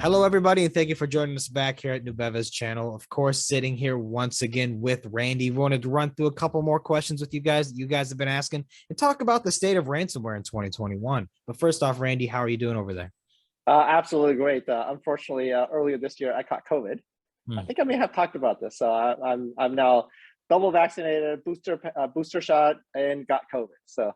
Hello, everybody, and thank you for joining us back here at Nubeva's channel. Of course, sitting here once again with Randy. We wanted to run through a couple more questions with you guys that you guys have been asking and talk about the state of ransomware in 2021. But first off, Randy, how are you doing over there? Absolutely great. Unfortunately, earlier this year, I caught COVID. I Hmm. think I may have talked about this. So I'm now double vaccinated, booster shot, and got COVID. So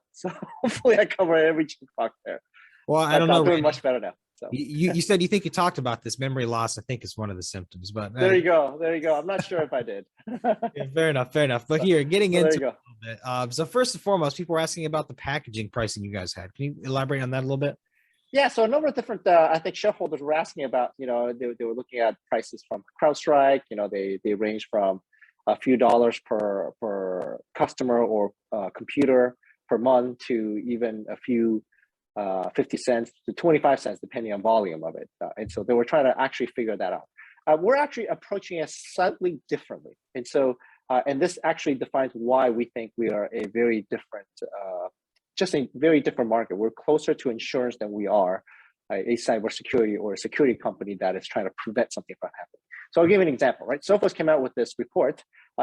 hopefully I cover every check box there. Well, I But don't know, doing Randy. much better now. So You said you think you talked about this memory loss. I think is one of the symptoms, but there you go. There you go. I'm not sure if I did. yeah, fair enough, fair enough. But so, here, getting so there into you it go. a little bit. So first and foremost, people were asking about the packaging pricing you guys had. Can you elaborate on that a little bit? Yeah, so a number of different, I think shareholders were asking about, they were looking at prices from CrowdStrike. They range from a few dollars per customer or computer per month to even a few 50 cents to 25 cents, depending on volume of it. And so they were trying to actually figure that out. We're actually approaching it slightly differently. And so, and this actually defines why we think we are a very different just a very different market. We're closer to insurance than we are a cybersecurity or a security company that is trying to prevent something from happening. So I'll give you an example, right? Sophos came out with this report,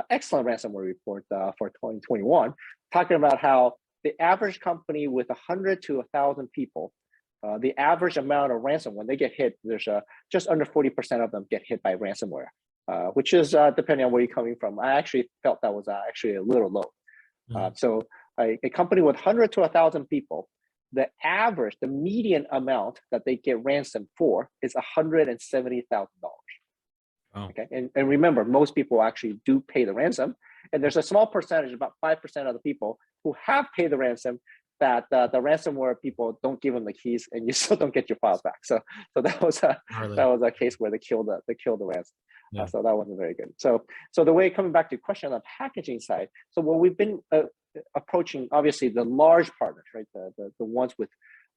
excellent ransomware report for 2021, talking about how the average company with 100 to 1,000 people, the average amount of ransom when they get hit, there's just under 40% of them get hit by ransomware, which is depending on where you're coming from. I actually felt that was actually a little low. So a company with 100 to 1,000 people, the average, the median amount that they get ransomed for is $170,000. Oh. Okay, and remember, most people actually do pay the ransom, and there's a small percentage, about 5% of the people who have paid the ransom that the ransomware people don't give them the keys, and you still don't get your files back. So that was a case where they killed the ransom. Yeah. So that wasn't very good. So the way, coming back to your question on the packaging side, so what we've been approaching, obviously the large partners, right? The ones with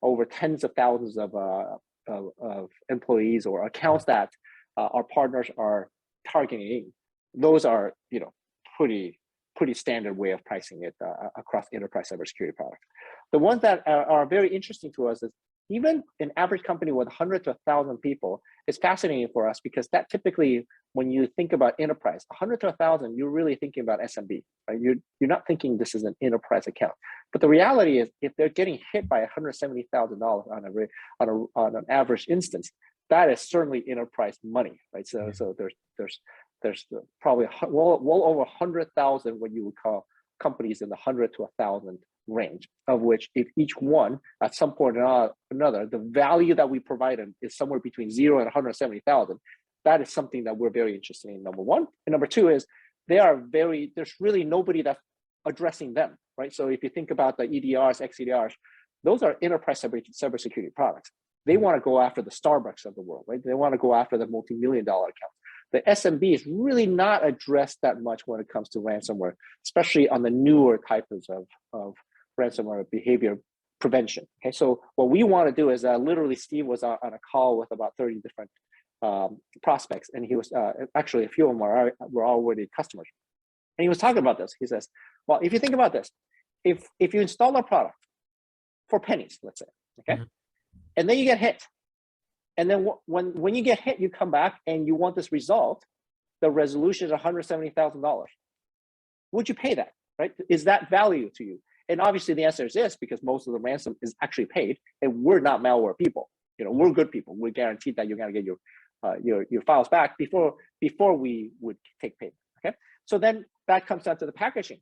over tens of thousands of employees or accounts that our partners are targeting. Those are pretty standard way of pricing it across enterprise cybersecurity products. The ones that are very interesting to us is even an average company with 100 to 1,000 people is fascinating for us, because that typically, when you think about enterprise, 100 to 1,000, you're really thinking about SMB, right? You're not thinking this is an enterprise account. But the reality is, if they're getting hit by $170,000 on an average instance, that is certainly enterprise money, right? So there's probably well over 100,000 what you would call companies in the 100 to 1,000 range, of which if each one at some point or another, the value that we provide them is somewhere between 0 and 170,000. That is something that we're very interested in, number one. And number two is there's really nobody that's addressing them, right? So if you think about the EDRs, XEDRs, those are enterprise cybersecurity products. They want to go after the Starbucks of the world, right? They want to go after the multi-million-dollar accounts. The SMB is really not addressed that much when it comes to ransomware, especially on the newer types of ransomware behavior prevention. Okay, so what we want to do is literally Steve was on a call with about 30 different prospects, and he was actually a few of them were already customers, and he was talking about this. He says, well, if you think about this, if you install a product for pennies, let's say, okay, and then you get hit, and then when you get hit, you come back and you want this resolved, the resolution is $170,000. Would you pay that, right? Is that value to you? And obviously the answer is yes, because most of the ransom is actually paid, and we're not malware people. We're good people. We're guaranteed that you're going to get your files back before we would take payment. Okay, so then that comes down to the packaging.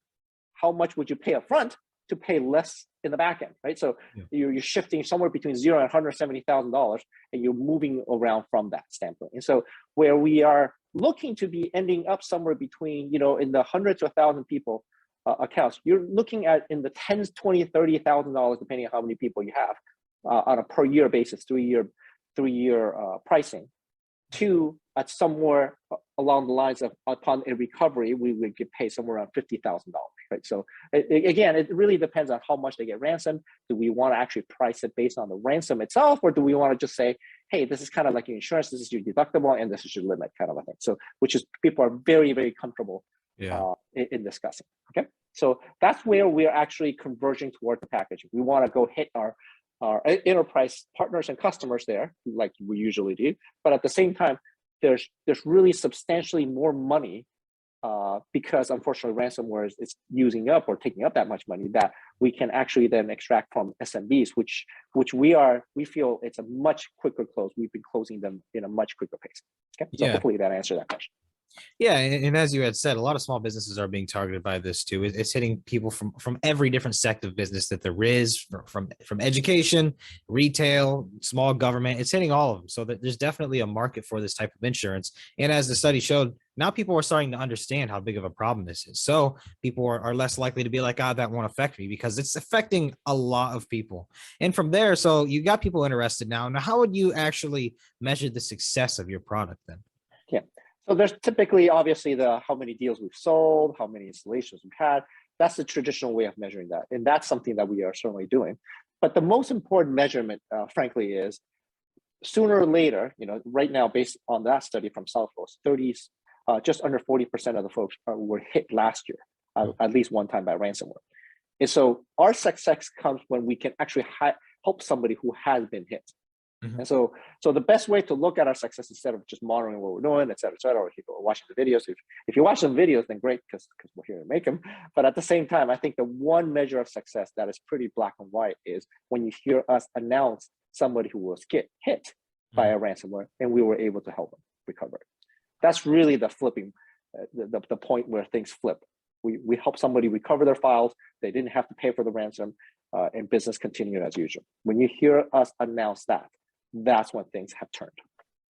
How much would you pay up front to pay less in the back end, right? So you're shifting somewhere between 0 and $170,000, and you're moving around from that standpoint. And so where we are looking to be ending up somewhere between, in the 100 to 1,000 people accounts, you're looking at in the tens, $20,000, $30,000, depending on how many people you have on a per year basis, three-year pricing, to at somewhere along the lines of, upon a recovery, we would get paid somewhere around $50,000, right? So again, it really depends on how much they get ransomed. Do we want to actually price it based on the ransom itself, or do we want to just say, hey, this is kind of like your insurance, this is your deductible, and this is your limit, kind of a thing. So, which is, people are very, very comfortable in discussing. Okay, so that's where we're actually converging toward the packaging. We want to go hit our our enterprise partners and customers there, like we usually do. But at the same time, there's really substantially more money because unfortunately ransomware is using up or taking up that much money that we can actually then extract from SMBs, which we feel it's a much quicker close. We've been closing them in a much quicker pace. Okay, so hopefully that answered that question. Yeah, and as you had said, a lot of small businesses are being targeted by this too. It's hitting people from every different sector of business that there is, from education, retail, small government. It's hitting all of them. So that there's definitely a market for this type of insurance. And as the study showed, now people are starting to understand how big of a problem this is. So people are less likely to be like, that won't affect me, because it's affecting a lot of people. And from there, so you got people interested now. Now, how would you actually measure the success of your product then? Yeah. So there's typically, obviously, how many deals we've sold, how many installations we've had. That's the traditional way of measuring that. And that's something that we are certainly doing. But the most important measurement, frankly, is sooner or later, right now, based on that study from Salesforce, just under 40% of the folks were hit last year, at least one time by ransomware. And so our success comes when we can actually help somebody who has been hit. Mm-hmm. And so the best way to look at our success, instead of just monitoring what we're doing, et cetera, or people are watching the videos. If you watch some videos, then great, because we're here to make them. But at the same time, I think the one measure of success that is pretty black and white is when you hear us announce somebody who was hit by a ransomware, and we were able to help them recover. That's really the flipping, the point where things flip. We help somebody recover their files. They didn't have to pay for the ransom, and business continued as usual. When you hear us announce that, that's when things have turned.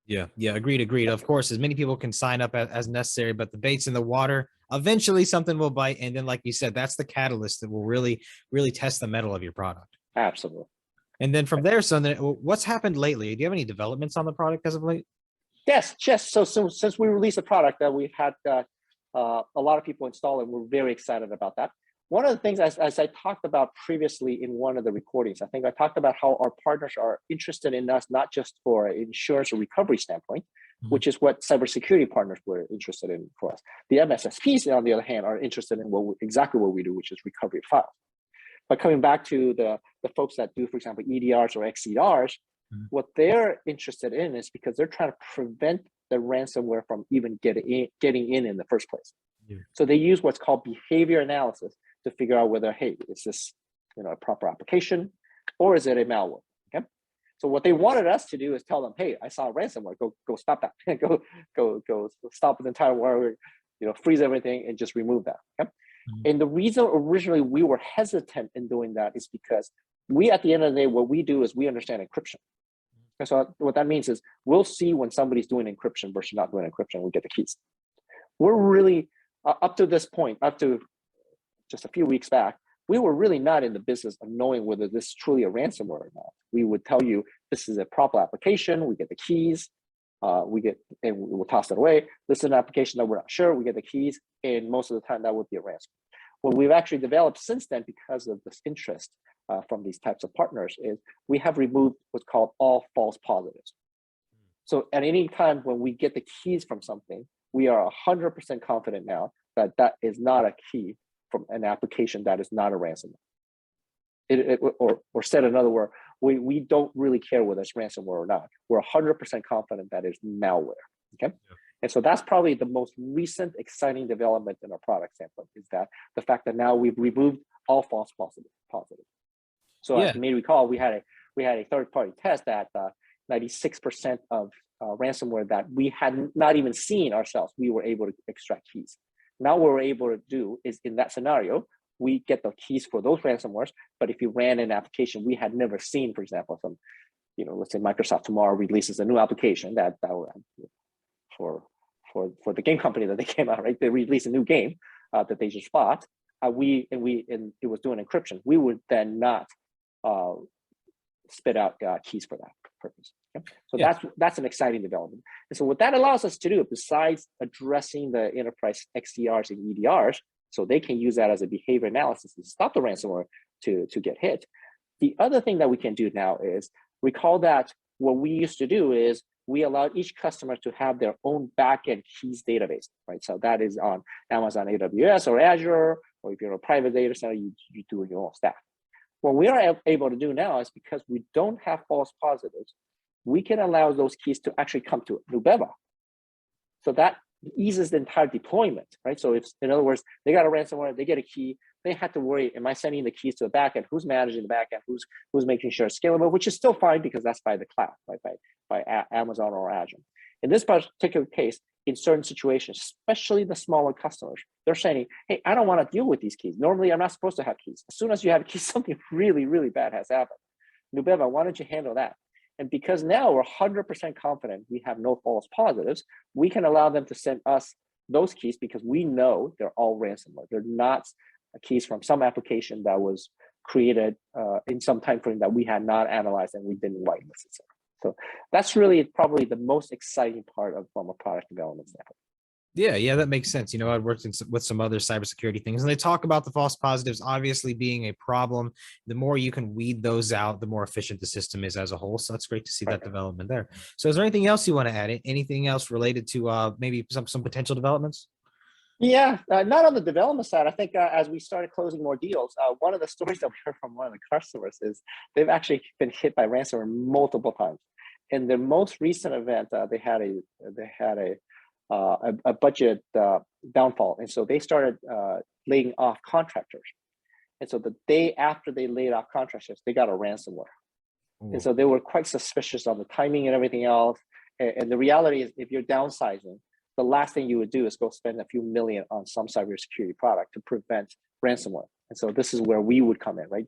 Yeah, agreed. Of course, as many people can sign up as necessary, but the bait's in the water. Eventually something will bite. And then, like you said, that's the catalyst that will really, really test the mettle of your product. Absolutely. And then from there, so then what's happened lately? Do you have any developments on the product as of late? Yes. So since we released the product, we've had a lot of people install it. We're very excited about that. One of the things, as I talked about previously in one of the recordings, I think I talked about how our partners are interested in us, not just for an insurance or recovery standpoint, which is what cybersecurity partners were interested in for us. The MSSPs, on the other hand, are interested in exactly what we do, which is recovery of files. But coming back to the folks that do, for example, EDRs or XDRs, what they're interested in is because they're trying to prevent the ransomware from even getting in the first place. Yeah. So they use what's called behavior analysis to figure out whether, hey, is this a proper application, or is it a malware? Okay. So what they wanted us to do is tell them, hey, I saw a ransomware. Go stop that. go stop the entire war. Freeze everything and just remove that. Okay. And the reason originally we were hesitant in doing that is because we, at the end of the day, what we do is we understand encryption. And so what that means is we'll see when somebody's doing encryption versus not doing encryption. We get the keys. We're really up to this point, up to just a few weeks back, we were really not in the business of knowing whether this is truly a ransomware or not. We would tell you this is a proper application. We get the keys. And we'll toss it away. This is an application that we're not sure. We get the keys, and most of the time that would be a ransom. What we've actually developed since then, because of this interest from these types of partners, is we have removed what's called all false positives. So at any time when we get the keys from something, we are 100% confident now that that is not a key from an application that is not a ransomware. Or said another word, we don't really care whether it's ransomware or not. We're 100% confident that it's malware. Okay. Yeah. And so that's probably the most recent exciting development in our product standpoint, is that the fact that now we've removed all false positives. So as you may recall, we had a third-party test that 96% of ransomware that we had not even seen ourselves, we were able to extract keys. Now what we're able to do is, in that scenario, we get the keys for those ransomwares. But if you ran an application we had never seen, for example, some, let's say Microsoft tomorrow releases a new application that for the game company that they came out, right? They released a new game that they just bought. And it was doing encryption. We would then not spit out keys for that purpose. Okay? So that's an exciting development. And so what that allows us to do, besides addressing the enterprise XDRs and EDRs, so they can use that as a behavior analysis to stop the ransomware to get hit. The other thing that we can do now is, recall that what we used to do is we allowed each customer to have their own backend keys database, right? So that is on Amazon AWS or Azure, or if you're a private data center, you do your own stuff. What we are able to do now is because we don't have false positives, we can allow those keys to actually come to Nubeva. So that eases the entire deployment, right? So if, in other words, they got a ransomware, they get a key, they had to worry, am I sending the keys to the backend? Who's managing the backend? Who's making sure it's scalable, which is still fine because that's by the cloud, right? By Amazon or Azure. In this particular case, in certain situations, especially the smaller customers, they're saying, hey, I don't want to deal with these keys. Normally, I'm not supposed to have keys. As soon as you have keys, something really, really bad has happened. Nubeva, why don't you handle that? And because now we're 100% confident we have no false positives, we can allow them to send us those keys because we know they're all ransomware. They're not keys from some application that was created in some time frame that we had not analyzed and we didn't whitelist, etc. So that's really probably the most exciting part of from a product development standpoint. Yeah, that makes sense. You know, I've worked with some other cybersecurity things, and they talk about the false positives obviously being a problem. The more you can weed those out, the more efficient the system is as a whole. So that's great to see that development there. So is there anything else you want to add? Anything else related to maybe some potential developments? Yeah, not on the development side. I think as we started closing more deals, one of the stories that we heard from one of the customers is they've actually been hit by ransomware multiple times. In the most recent event, they had a budget downfall, and so they started laying off contractors. And so the day after they laid off contractors, they got a ransomware. Ooh. And so they were quite suspicious on the timing and everything else. And the reality is, if you're downsizing, the last thing you would do is go spend a few million on some cybersecurity product to prevent ransomware. And so this is where we would come in, right?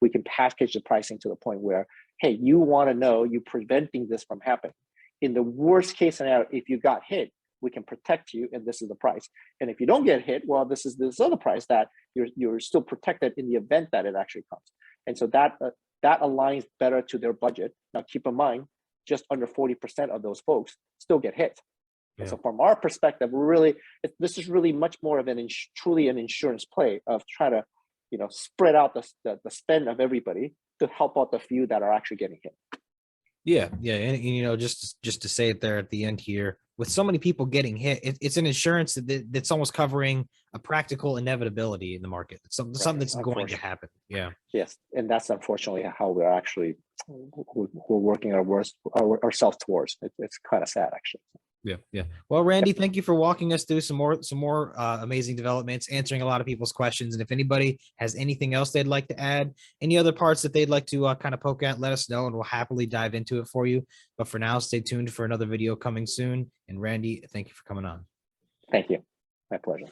We can package the pricing to the point where, hey, you want to know you're preventing this from happening. In the worst case scenario, if you got hit, we can protect you, and this is the price. And if you don't get hit, well, this is this other price that you're still protected in the event that it actually comes. And so that aligns better to their budget. Now, keep in mind, just under 40% of those folks still get hit. Yeah. And so from our perspective, this is really much more of truly an insurance play of trying to, spread out the spend of everybody to help out the few that are actually getting hit. Yeah, and just to say it there at the end here, with so many people getting hit, it's an insurance that's almost covering a practical inevitability in the market. It's something that's going to happen. Yeah. Yes, and that's unfortunately how we're actually we're working ourselves towards. It's kind of sad, actually. Yeah. Well, Randy, thank you for walking us through some more amazing developments, answering a lot of people's questions. And if anybody has anything else they'd like to add, any other parts that they'd like to kind of poke at, let us know, and we'll happily dive into it for you. But for now, stay tuned for another video coming soon. And Randy, thank you for coming on. Thank you. My pleasure.